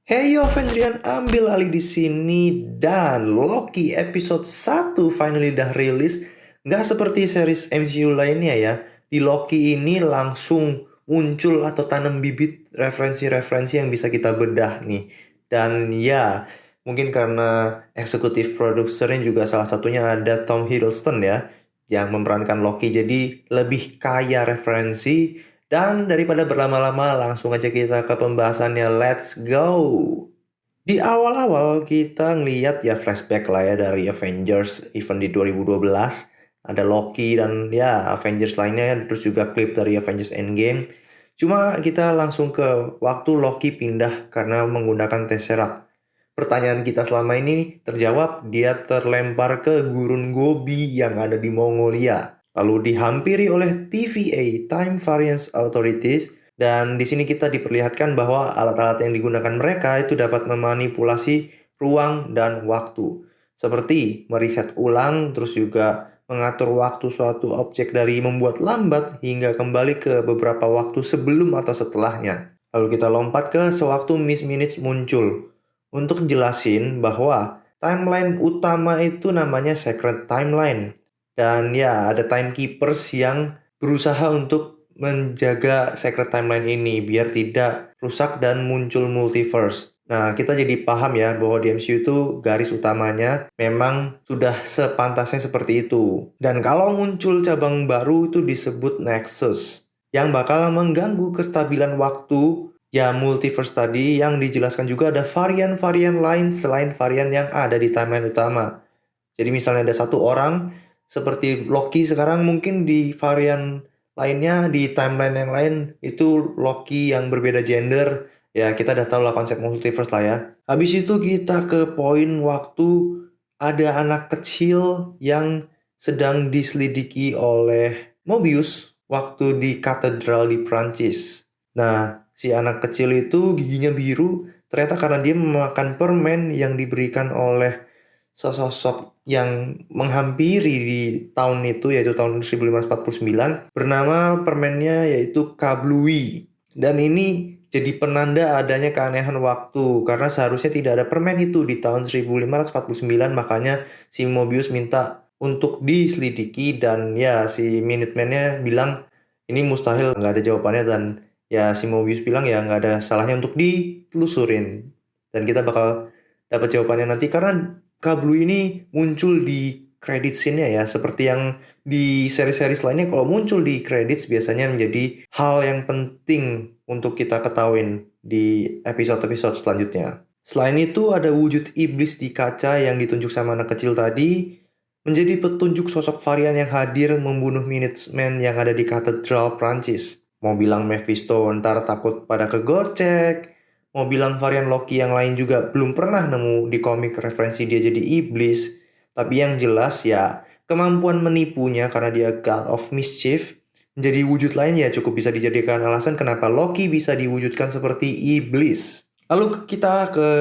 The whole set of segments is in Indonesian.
Hey yo, Vendrian ambil alih di sini dan Loki episode 1 finally dah rilis. Nggak seperti series MCU lainnya ya. Di Loki ini langsung muncul atau tanam bibit referensi-referensi yang bisa kita bedah nih. Dan ya, mungkin karena eksekutif produsernya juga salah satunya ada Tom Hiddleston ya, yang memerankan Loki. Jadi lebih kaya referensi dan daripada berlama-lama, langsung aja kita ke pembahasannya. Let's go! Di awal-awal kita ngeliat ya flashback lah ya dari Avengers event di 2012. Ada Loki dan ya Avengers lainnya, terus juga klip dari Avengers Endgame. Cuma kita langsung ke waktu Loki pindah karena menggunakan Tesseract. Pertanyaan kita selama ini terjawab, dia terlempar ke gurun Gobi yang ada di Mongolia. Lalu dihampiri oleh TVA, Time Variance Authorities, dan di sini kita diperlihatkan bahwa alat-alat yang digunakan mereka itu dapat memanipulasi ruang dan waktu. Seperti meriset ulang, terus juga mengatur waktu suatu objek dari membuat lambat hingga kembali ke beberapa waktu sebelum atau setelahnya. Lalu kita lompat ke sewaktu Miss Minutes muncul. Untuk jelasin bahwa timeline utama itu namanya Sacred Timeline. Dan ya, ada timekeepers yang berusaha untuk menjaga Sacred Timeline ini biar tidak rusak dan muncul multiverse. Nah, kita jadi paham ya bahwa di MCU itu garis utamanya memang sudah sepantasnya seperti itu. Dan kalau muncul cabang baru itu disebut Nexus, yang bakal mengganggu kestabilan waktu. Ya, multiverse tadi yang dijelaskan juga ada varian-varian lain selain varian yang ada di timeline utama. Jadi misalnya ada satu orang seperti Loki sekarang, mungkin di varian lainnya di timeline yang lain itu Loki yang berbeda gender. Ya, kita udah tahu lah konsep multiverse lah ya. Habis itu kita ke poin waktu ada anak kecil yang sedang diselidiki oleh Mobius waktu di katedral di Prancis. Nah, si anak kecil itu giginya biru ternyata karena dia memakan permen yang diberikan oleh sosok yang menghampiri di tahun itu, yaitu tahun 1549, bernama permennya yaitu Kablui. Dan ini jadi penanda adanya keanehan waktu karena seharusnya tidak ada permen itu di tahun 1549. Makanya si Mobius minta untuk diselidiki dan ya si Minuteman-nya bilang ini mustahil, nggak ada jawabannya. Dan ya si Mobius bilang ya nggak ada salahnya untuk ditelusurin dan kita bakal dapat jawabannya nanti karena Kablu ini muncul di credit scene-nya ya, seperti yang di seri-seri lainnya. Kalau muncul di credits biasanya menjadi hal yang penting untuk kita ketahuin di episode-episode selanjutnya. Selain itu ada wujud iblis di kaca yang ditunjuk sama anak kecil tadi, menjadi petunjuk sosok varian yang hadir membunuh Minutemen yang ada di katedral Prancis. Mau bilang Mephisto ntar takut pada kegocek, mau bilang varian Loki yang lain juga belum pernah nemu di komik referensi dia jadi iblis. Tapi yang jelas ya, kemampuan menipunya karena dia God of Mischief menjadi wujud lain ya cukup bisa dijadikan alasan kenapa Loki bisa diwujudkan seperti iblis. Lalu kita ke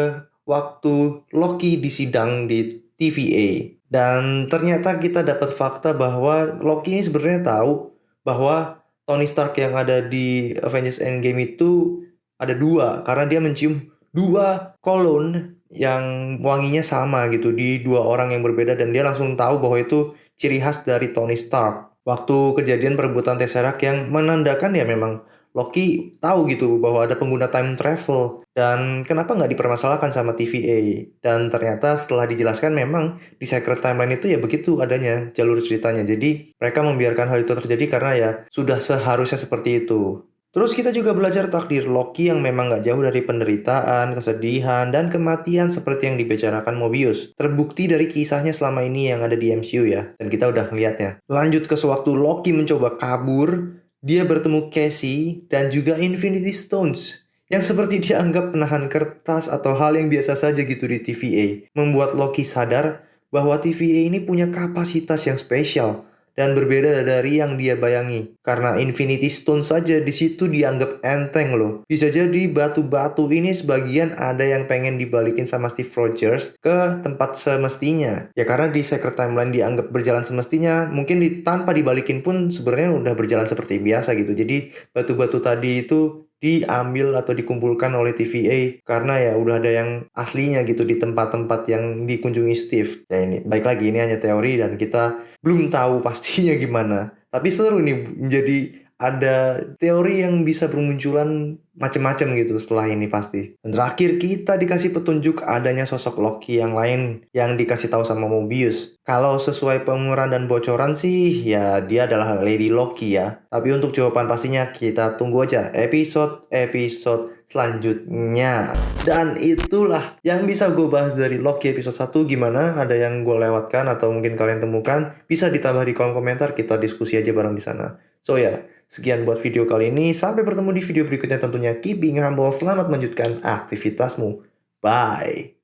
waktu Loki disidang di TVA. Dan ternyata kita dapat fakta bahwa Loki ini sebenarnya tahu bahwa Tony Stark yang ada di Avengers Endgame itu ada dua, karena dia mencium dua cologne yang wanginya sama gitu di dua orang yang berbeda, dan dia langsung tahu bahwa itu ciri khas dari Tony Stark. Waktu kejadian perebutan Tesseract yang menandakan ya memang Loki tahu gitu bahwa ada pengguna time travel dan kenapa nggak dipermasalahkan sama TVA. Dan ternyata setelah dijelaskan memang di Secret Timeline itu ya begitu adanya jalur ceritanya. Jadi mereka membiarkan hal itu terjadi karena ya sudah seharusnya seperti itu. Terus kita juga belajar takdir Loki yang memang nggak jauh dari penderitaan, kesedihan, dan kematian seperti yang dibicarakan Mobius. Terbukti dari kisahnya selama ini yang ada di MCU ya, dan kita udah ngeliatnya. Lanjut ke sewaktu Loki mencoba kabur, dia bertemu Cassie dan juga Infinity Stones yang seperti dianggap penahan kertas atau hal yang biasa saja gitu di TVA. Membuat Loki sadar bahwa TVA ini punya kapasitas yang spesial dan berbeda dari yang dia bayangi. Karena Infinity Stone saja di situ dianggap enteng loh. Bisa jadi batu-batu ini sebagian ada yang pengen dibalikin sama Steve Rogers ke tempat semestinya. Ya karena di Secret Timeline dianggap berjalan semestinya, mungkin tanpa dibalikin pun sebenarnya udah berjalan seperti biasa gitu. Jadi batu-batu tadi itu diambil atau dikumpulkan oleh TVA karena ya udah ada yang aslinya gitu di tempat-tempat yang dikunjungi Steve. Ya ini baik lagi ini hanya teori dan kita belum tahu pastinya gimana. Tapi seru nih menjadi ada teori yang bisa bermunculan macam-macam gitu setelah ini pasti. Dan terakhir kita dikasih petunjuk adanya sosok Loki yang lain yang dikasih tahu sama Mobius. Kalau sesuai pengumuman dan bocoran sih ya dia adalah Lady Loki ya. Tapi untuk jawaban pastinya kita tunggu aja episode selanjutnya. Dan itulah yang bisa gue bahas dari Loki episode 1. Gimana? Ada yang gue lewatkan atau mungkin kalian temukan? Bisa ditambah di kolom komentar, kita diskusi aja bareng di sana. So ya, sekian buat video kali ini. Sampai bertemu di video berikutnya tentunya. Keep being humble. Selamat melanjutkan aktivitasmu. Bye.